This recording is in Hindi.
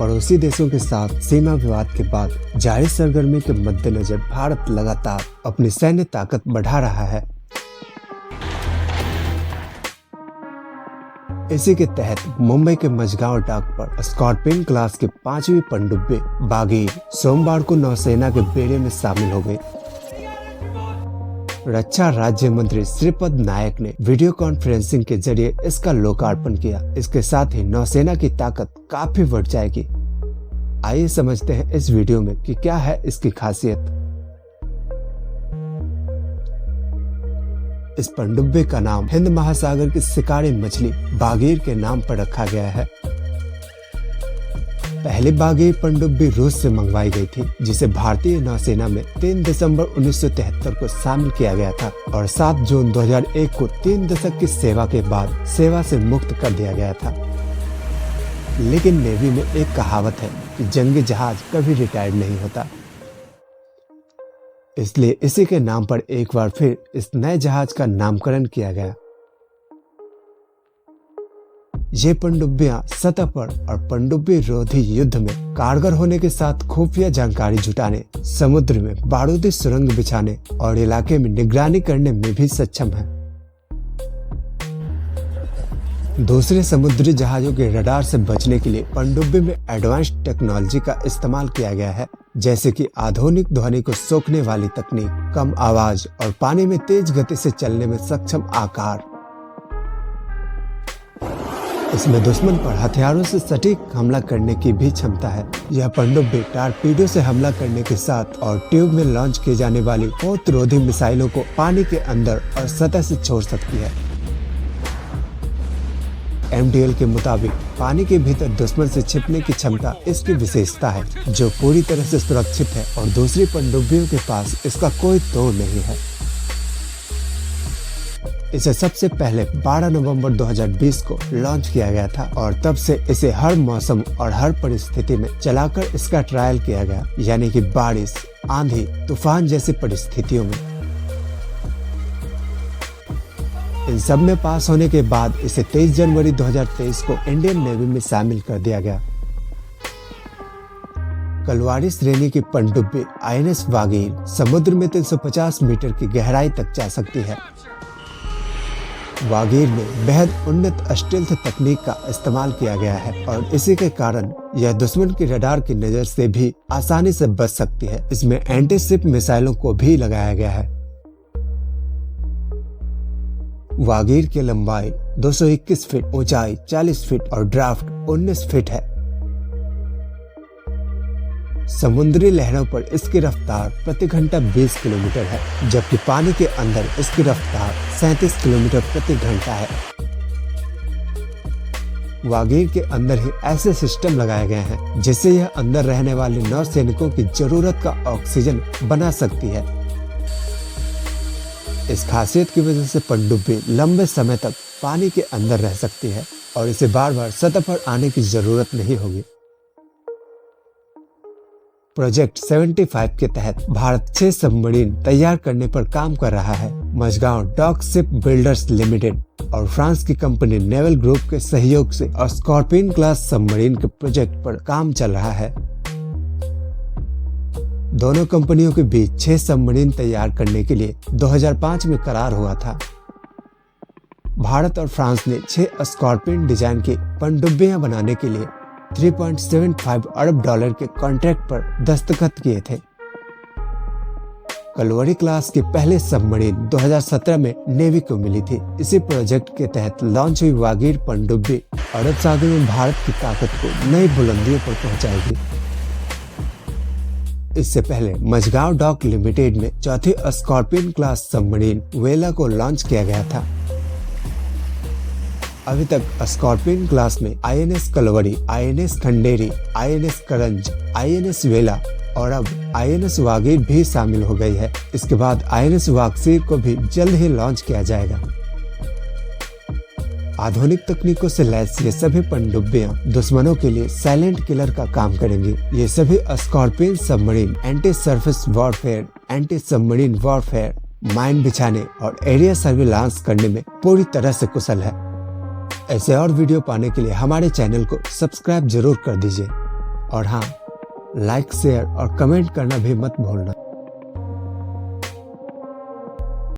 पड़ोसी देशों के साथ सीमा विवाद के बाद जारी सरगर्मी के मद्देनजर भारत लगातार अपनी सैन्य ताकत बढ़ा रहा है। इसी के तहत मुंबई के मझगांव डाक पर स्कॉर्पियन क्लास के 5वीं पनडुब्बी बागीर सोमवार को नौसेना के बेड़े में शामिल हो गई। रक्षा राज्य मंत्री श्रीपद नायक ने वीडियो कॉन्फ्रेंसिंग के जरिए इसका लोकार्पण किया। इसके साथ ही नौसेना की ताकत काफी बढ़ जाएगी। आइए समझते हैं इस वीडियो में कि क्या है इसकी खासियत। इस पनडुब्बी का नाम हिंद महासागर की शिकारी मछली बागीर के नाम पर रखा गया है। पहली बागीर पनडुब्बी रूस से मंगवाई गई थी, जिसे भारतीय नौसेना में 3 दिसंबर 1973 को शामिल किया गया था और 7 जून 2001 को 3 दशक की सेवा के बाद सेवा से मुक्त कर दिया गया था। लेकिन नेवी में एक कहावत है कि जंगी जहाज कभी रिटायर्ड नहीं होता, इसलिए इसी के नाम पर एक बार फिर इस नए जहाज का नामकरण किया गया। ये पनडुब्बियां सतह पर और पनडुब्बी रोधी युद्ध में कारगर होने के साथ खुफिया जानकारी जुटाने, समुद्र में बारूदी सुरंग बिछाने और इलाके में निगरानी करने में भी सक्षम है। दूसरे समुद्री जहाजों के रडार से बचने के लिए पनडुब्बी में एडवांस्ड टेक्नोलॉजी का इस्तेमाल किया गया है, जैसे कि आधुनिक ध्वनि को सोखने वाली तकनीक, कम आवाज और पानी में तेज गति से चलने में सक्षम आकार। इसमें दुश्मन पर हथियारों से सटीक हमला करने की भी क्षमता है। यह पनडुब्बी टारपीडो से हमला करने के साथ और ट्यूब में लॉन्च किए जाने वाली पोत-रोधी मिसाइलों को पानी के अंदर और सतह से छोड़ सकती है। MDL के मुताबिक पानी के भीतर दुश्मन से छिपने की क्षमता इसकी विशेषता है, जो पूरी तरह से सुरक्षित है और दूसरी पनडुब्बियों के पास इसका कोई तोड़ नहीं है। इसे सबसे पहले 12 नवंबर 2020 को लॉन्च किया गया था और तब से इसे हर मौसम और हर परिस्थिति में चलाकर इसका ट्रायल किया गया, यानी कि बारिश, आंधी, तूफान जैसी परिस्थितियों में। इन सब में पास होने के बाद इसे 23 जनवरी 2023 को इंडियन नेवी में शामिल कर दिया गया। कलवारी श्रेणी की पनडुब्बी INS बागीर समुद्र में 350 मीटर की गहराई तक जा सकती है। बागीर में बेहद उन्नत स्टेल्थ तकनीक का इस्तेमाल किया गया है और इसी के कारण यह दुश्मन की रडार की नजर से भी आसानी से बच सकती है। इसमें एंटी शिप मिसाइलों को भी लगाया गया है। बागीर की लंबाई 221 फीट, ऊंचाई 40 फीट और ड्राफ्ट 19 फीट है। समुद्री लहरों पर इसकी रफ्तार प्रति घंटा 20 किलोमीटर है, जबकि पानी के अंदर इसकी रफ्तार 37 किलोमीटर प्रति घंटा है। बागीर के अंदर ही ऐसे सिस्टम लगाए गए हैं जिससे यह अंदर रहने वाले नौसैनिकों की जरूरत का ऑक्सीजन बना सकती है। इस खासियत की वजह से पनडुब्बी लंबे समय तक पानी के अंदर रह सकती है और इसे बार बार सतह पर आने की जरूरत नहीं होगी। प्रोजेक्ट 75 के तहत भारत 6 सबमरीन तैयार करने पर काम कर रहा है। Mazagon Dock Ship Builders Limited और फ्रांस की कंपनी नेवल ग्रुप के सहयोग से स्कॉर्पियन क्लास सबमरीन के प्रोजेक्ट पर काम चल रहा है। दोनों कंपनियों के बीच 6 सबमरीन तैयार करने के लिए 2005 में करार हुआ था। भारत और फ्रांस ने 6 स्कॉर्पियन डिजाइन की पनडुब्बियां बनाने के लिए $3.75 अरब के कॉन्ट्रैक्ट पर दस्तखत किए थे। कलवरी क्लास की पहले सबमरीन 2017 में नेवी को मिली थी। इसी प्रोजेक्ट के तहत लॉन्च हुई बागीर पनडुब्बी अरब सागर में भारत की ताकत को नई बुलंदियों पर पहुंचाएगी। इससे पहले मझगांव डॉक लिमिटेड में चौथी स्कॉर्पियन क्लास सबमरीन वेला को लॉन्च किया गया था। अभी तक स्कॉर्पियन क्लास में INS Kalvari, INS Khanderi, INS Karanj, INS Vela और अब INS बागीर भी शामिल हो गई है। इसके बाद INS वागसीर को भी जल्द ही लॉन्च किया जाएगा। आधुनिक तकनीकों से लैस ये सभी पनडुब्बियां दुश्मनों के लिए साइलेंट किलर का काम करेंगी। ये सभी scorpion submarine anti surface warfare, anti submarine warfare, mine बिछाने और एरिया सर्विलांस करने में पूरी तरह से कुशल है। ऐसे और वीडियो पाने के लिए हमारे चैनल को सब्सक्राइब जरूर कर दीजिए। और हाँ, लाइक शेयर और कमेंट करना भी मत भूलना।